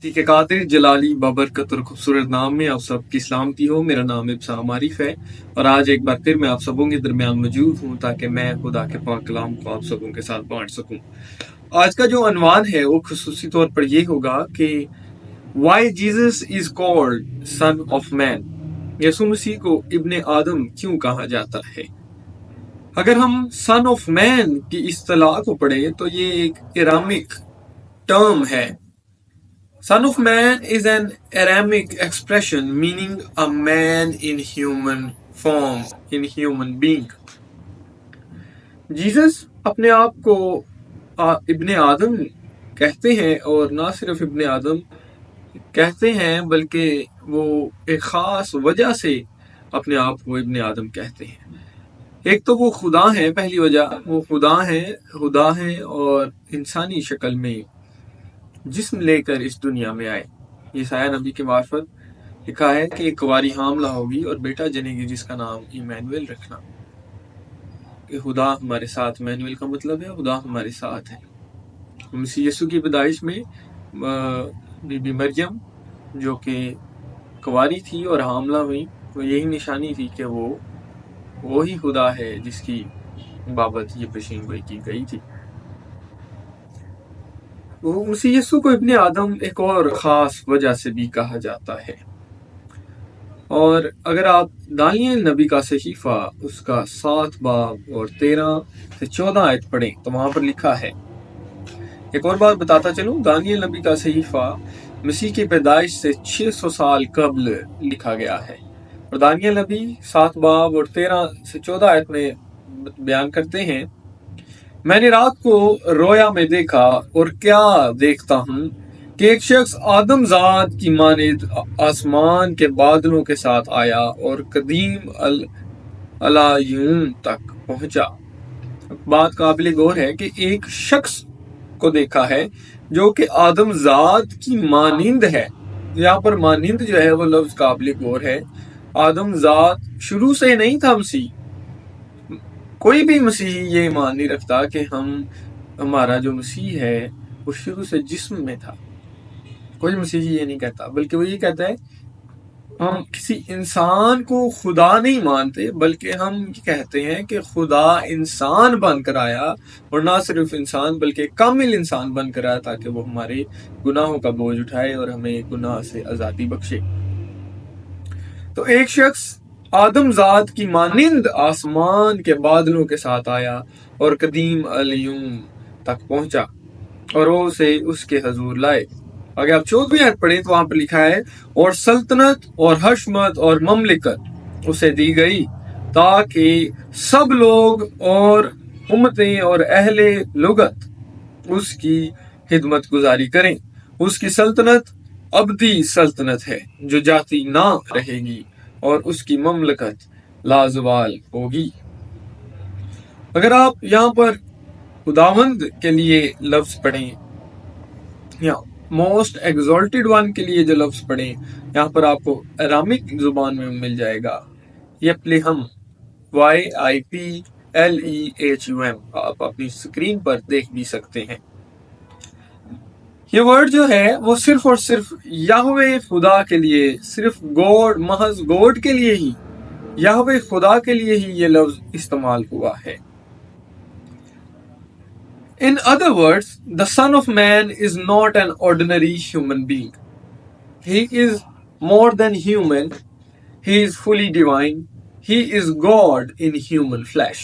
ٹھیک ہے، قادر جلالی بابرکت اور خوبصورت نام میں آپ سب کی سلامتی ہو۔ میرا نام ابسام عارف ہے اور آج ایک بار پھر میں آپ سبوں کے درمیان موجود ہوں تاکہ میں خدا کے پاک کلام کو آپ سبوں کے ساتھ بانٹ سکوں۔ آج کا جو عنوان ہے وہ خصوصی طور پر یہ ہوگا کہ Why Jesus is called Son of Man، یسوع مسیح کو ابن آدم کیوں کہا جاتا ہے۔ اگر ہم سن آف مین کی اصطلاح کو پڑھیں تو یہ ایک ارامک ٹرم ہے۔ Son of Man is an Aramic expression meaning a man in human form, in human being. Jesus اپنے آپ کو ابن آدم کہتے ہیں، اور نہ صرف ابن آدم کہتے ہیں بلکہ وہ ایک خاص وجہ سے اپنے آپ کو ابن آدم کہتے ہیں۔ ایک تو وہ خدا ہیں، پہلی وجہ وہ خدا ہیں اور انسانی شکل میں جسم لے کر اس دنیا میں آئے۔ یسایہ نبی کے معرفت لکھا ہے کہ ایک کنواری حاملہ ہوگی اور بیٹا جنے گی جس کا نام ایمانویل رکھنا، کہ خدا ہمارے ساتھ۔ ایمانویل کا مطلب ہے خدا ہمارے ساتھ ہے۔ مسیح یسوع کی پیدائش میں بی بی مریم جو کہ کنواری تھی اور حاملہ ہوئی، وہ یہی نشانی تھی کہ وہ وہی خدا ہے جس کی بابت یہ پیشین گوئی کی گئی تھی۔ مسیح یسوع کو ابن آدم ایک اور خاص وجہ سے بھی کہا جاتا ہے۔ اور اگر آپ دانیل نبی کا صحیفہ اس کا 7 باب اور 13 سے 14 آیت پڑھیں تو وہاں پر لکھا ہے۔ ایک اور بات بتاتا چلوں، دانیل نبی کا صحیفہ مسیح کی پیدائش سے 600 سال قبل لکھا گیا ہے، اور دانیل نبی 7 باب اور 13 سے 14 آیت میں بیان کرتے ہیں، میں نے رات کو رویا میں دیکھا اور کیا دیکھتا ہوں کہ ایک شخص آدم ذات کی مانند آسمان کے بادلوں کے ساتھ آیا اور قدیم العیون تک پہنچا۔ بات قابل غور ہے کہ ایک شخص کو دیکھا ہے جو کہ آدم ذات کی مانند ہے۔ یہاں پر مانند جو ہے وہ لفظ قابل غور ہے۔ آدم ذات شروع سے نہیں تھا مسیح۔ کوئی بھی مسیحی یہ ایمان نہیں رکھتا کہ ہمارا جو مسیح ہے وہ شروع سے جسم میں تھا۔ کوئی مسیحی یہ نہیں کہتا، بلکہ وہ یہ کہتا ہے ہم کسی انسان کو خدا نہیں مانتے، بلکہ ہم یہ کہتے ہیں کہ خدا انسان بن کر آیا، اور نہ صرف انسان بلکہ کامل انسان بن کر آیا تاکہ وہ ہمارے گناہوں کا بوجھ اٹھائے اور ہمیں گناہ سے آزادی بخشے۔ تو ایک شخص آدم ذات کی مانند آسمان کے بادلوں کے ساتھ آیا اور قدیم العیون تک پہنچا اور وہ اسے اس کے حضور لائے۔ اگر آپ 14ویں آیت پڑھیں تو وہاں پر لکھا ہے، اور سلطنت اور حشمت اور مملکت اسے دی گئی تاکہ سب لوگ اور امتیں اور اہل لغت اس کی خدمت گزاری کریں۔ اس کی سلطنت ابدی سلطنت ہے جو جاتی نہ رہے گی، اور اس کی مملکت لازوال ہوگی۔ اگر آپ یہاں پر خداوند کے لیے لفظ پڑھیں یا موسٹ ایگزالٹڈ ون کے لیے جو لفظ پڑھیں، یہاں پر آپ کو ارامک زبان میں مل جائے گا یپلہم، YIPLEHUM، آپ اپنی سکرین پر دیکھ بھی سکتے ہیں۔ یہ ورڈ جو ہے وہ صرف اور صرف یہوہ خدا کے لیے، صرف گوڈ، محض گوڈ کے لیے ہی، یہوہ خدا کے لیے ہی یہ لفظ استعمال ہوا ہے۔ In other words, the Son of Man is not an ordinary human being. He is more than human. He is fully divine. He is God in human flesh.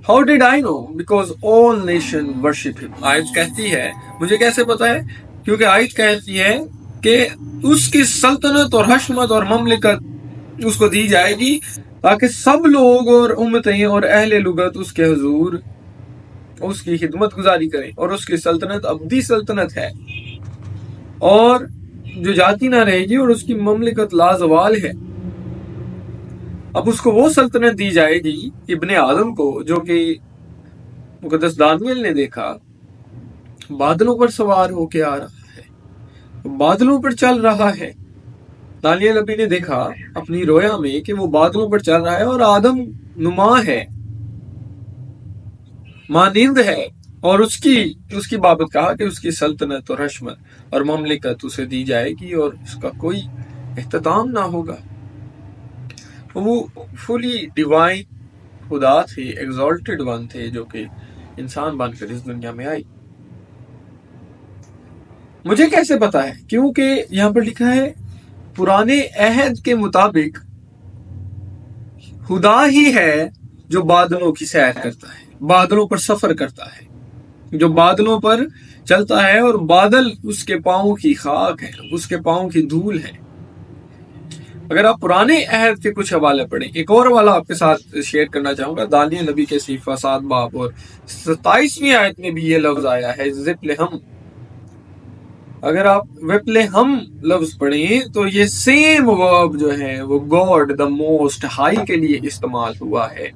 How did I know? Because all nations worship him. آیت کہتی ہے، مجھے کیسے پتا ہے؟ کیونکہ آیت کہتی ہے کہ اس کی سلطنت اور حشمت اور مملکت اس کو دی جائے گی تاکہ سب لوگ اور امتیں اور اہل لغت اس کے حضور اس کی خدمت گزاری کریں، اور اس کی سلطنت ابدی سلطنت ہے اور جو جاتی نہ رہے گی، اور اس کی مملکت لازوال ہے۔ اب اس کو وہ سلطنت دی جائے گی ابن آدم کو، جو کہ مقدس دانیل نے دیکھا بادلوں پر سوار ہو کے آ رہا ہے، بادلوں پر چل رہا ہے۔ دانیل نبی نے دیکھا اپنی رویا میں کہ وہ بادلوں پر چل رہا ہے اور آدم نما ہے، مانند ہے، اور اس کی بابت کہا کہ اس کی سلطنت اور حشمت اور مملکت اسے دی جائے گی اور اس کا کوئی اختتام نہ ہوگا۔ وہ فلی ڈیوائن خدا تھے، ایگزالٹڈ ون تھے، جو کہ انسان بن کر اس دنیا میں آئی۔ مجھے کیسے پتا ہے؟ کیونکہ یہاں پر لکھا ہے پرانے عہد کے مطابق خدا ہی ہے جو بادلوں کی سیر کرتا ہے، بادلوں پر سفر کرتا ہے، جو بادلوں پر چلتا ہے، اور بادل اس کے پاؤں کی خاک ہے، اس کے پاؤں کی دھول ہے۔ اگر آپ پرانے عہد کے کچھ حوالے پڑھیں، ایک اور حوالہ آپ کے ساتھ شیئر کرنا چاہوں گا، دانیہ نبی کے صحیفہ 7 باب اور 27ویں آیت میں بھی یہ لفظ آیا ہے ذپلہم۔ اگر آپ وپلہم لفظ پڑھیں تو یہ سیم ورب جو ہے وہ گاڈ دا موسٹ ہائی کے لیے استعمال ہوا ہے۔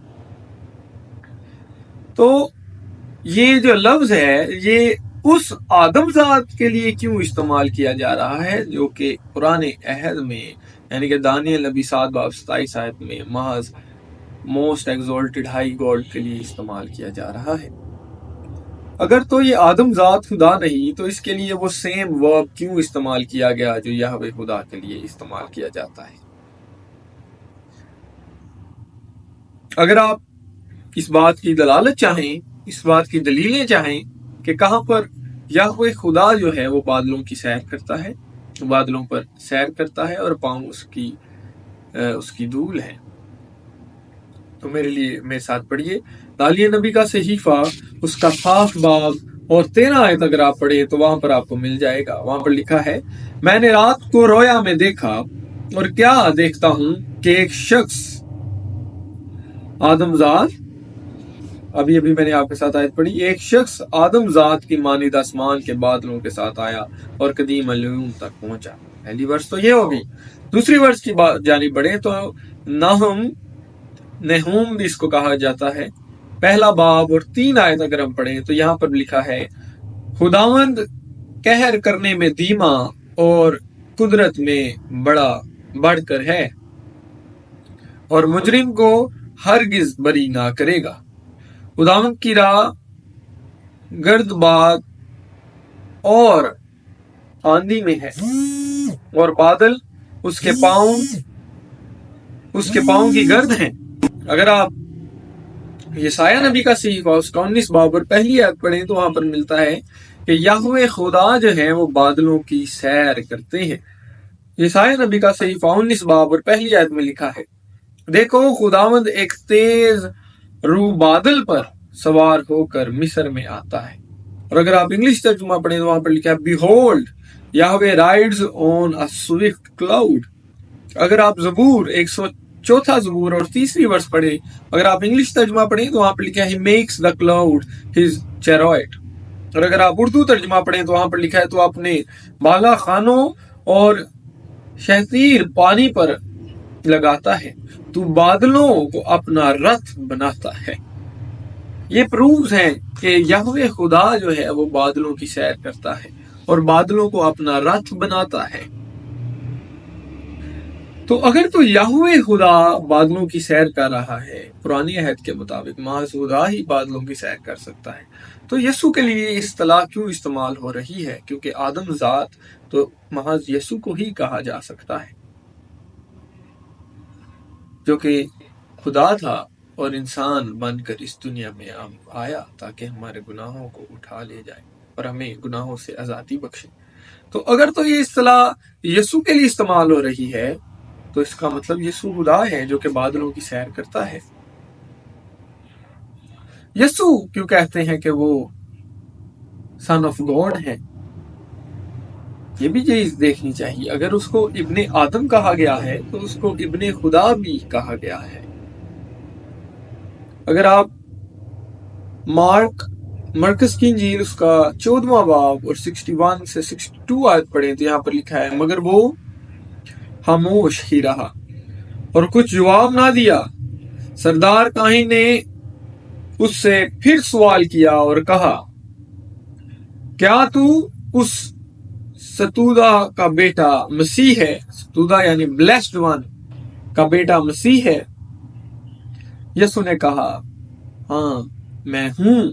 تو یہ جو لفظ ہے یہ اس آدم ذات کے لیے کیوں استعمال کیا جا رہا ہے جو کہ پرانے عہد میں یعنی کہ دانیہ نبی 7 باب 27 آیت میں محض موسٹ ایگزالٹڈ ہائی گاڈ کے لیے استعمال کیا جا رہا ہے؟ اگر تو یہ آدم ذات خدا نہیں تو اس کے لیے وہ سیم ورب کیوں استعمال کیا گیا جو یہوہ خدا کے لیے استعمال کیا جاتا ہے؟ اگر آپ اس بات کی دلالت چاہیں، اس بات کی دلیلیں چاہیں کہ کہاں پر یہوہ خدا جو ہے وہ بادلوں کی سیر کرتا ہے، بادلوں پر سیر کرتا ہے اور پاؤں اس کی دھول ہے، تو میرے ساتھ پڑھیے دانیہ نبی کا صحیفہ اس کا 7 باب اور 13 آیت اگر آپ پڑھیں تو وہاں پر آپ کو مل جائے گا۔ وہاں پر لکھا ہے میں نے رات کو رویا میں دیکھا اور کیا دیکھتا ہوں کہ ایک شخص آدم ذات، ابھی میں نے آپ کے ساتھ آیت پڑھی، ایک شخص آدم ذات کی مانند آسمان کے بادلوں کے ساتھ آیا اور قدیم العلوم تک پہنچا۔ پہلی ورس تو یہ ہوگی۔ دوسری ورس کی جانب بڑھیں تو نہوم بھی اس کو کہا جاتا ہے، پہلا باب اور 3 آیت اگر ہم پڑھیں تو یہاں پر لکھا ہے خداوند قہر کرنے میں دھیما اور قدرت میں بڑھ کر ہے اور مجرم کو ہرگز بری نہ کرے گا۔ خداوند کی راہ گرد باد اور آندھی میں ہے اور بادل اس کے پاؤں کی گرد ہیں۔ اگر آپ یسایہ نبی کا صحیفہ اس کا 19 باب اور پہلی آیت پڑھیں تو وہاں پر ملتا ہے کہ یہوہ خدا جو ہے وہ بادلوں کی سیر کرتے ہیں۔ یسایہ نبی کا صحیفہ 19 باب اور پہلی آیت میں لکھا ہے دیکھو خداوند ایک تیز روح بادل پر سوار ہو کر مصر میں آتا ہے۔ اور اگر آپ انگلش ترجمہ پڑھیں تو وہاں پر لکھا ہے بیہولڈ یہوہ رائڈز آن اے سوئفٹ کلاؤڈ۔ اگر آپ زبور 104 زبور اور 3 ورس پڑھیں، اگر آپ انگلش ترجمہ پڑھیں تو وہاں پر لکھا ہے he makes the cloud his chariot۔ اور اگر آپ اردو ترجمہ پڑھیں تو وہاں پر لکھا ہے تو اپنے بالا خانوں اور شہتیر پانی پر لگاتا ہے، تو بادلوں کو اپنا رتھ بناتا ہے۔ یہ پروفز ہیں کہ یہوہ خدا جو ہے وہ بادلوں کی سیر کرتا ہے اور بادلوں کو اپنا رتھ بناتا ہے۔ تو اگر تو یہوہ خدا بادلوں کی سیر کر رہا ہے پرانے عہد کے مطابق، محض خدا ہی بادلوں کی سیر کر سکتا ہے، تو یسوع کے لیے اصطلاح کیوں استعمال ہو رہی ہے؟ کیونکہ آدم ذات تو محض یسوع کو ہی کہا جا سکتا ہے جو کہ خدا تھا اور انسان بن کر اس دنیا میں آیا تاکہ ہمارے گناہوں کو اٹھا لے جائے اور ہمیں گناہوں سے آزادی بخشے۔ تو اگر تو یہ اصطلاح یسوع کے لیے استعمال ہو رہی ہے تو اس کا مطلب یسوع خدا ہے جو کہ بادلوں کی سیر کرتا ہے۔ یسوع کیوں کہتے ہیں کہ وہ سن آف گاڈ ہے؟ یہ بھی چیز دیکھنی چاہیے۔ اگر اس کو ابن آدم کہا گیا ہے تو اس کو ابن خدا بھی کہا گیا ہے۔ اگر آپ مرکز کی انجیل اس کا 14واں باب اور 61 سے 62 آیت پڑھیں تو یہاں پر لکھا ہے مگر وہ خاموش ہی رہا اور کچھ جواب نہ دیا۔ سردار کاہن نے اس سے پھر سوال کیا اور کہا کیا تو اس ستودا کا بیٹا مسیح ہے؟ ستودا یعنی بلیسڈ ون کا بیٹا مسیح ہے؟ یسوع نے کہا ہاں میں ہوں۔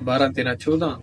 12, 13, 14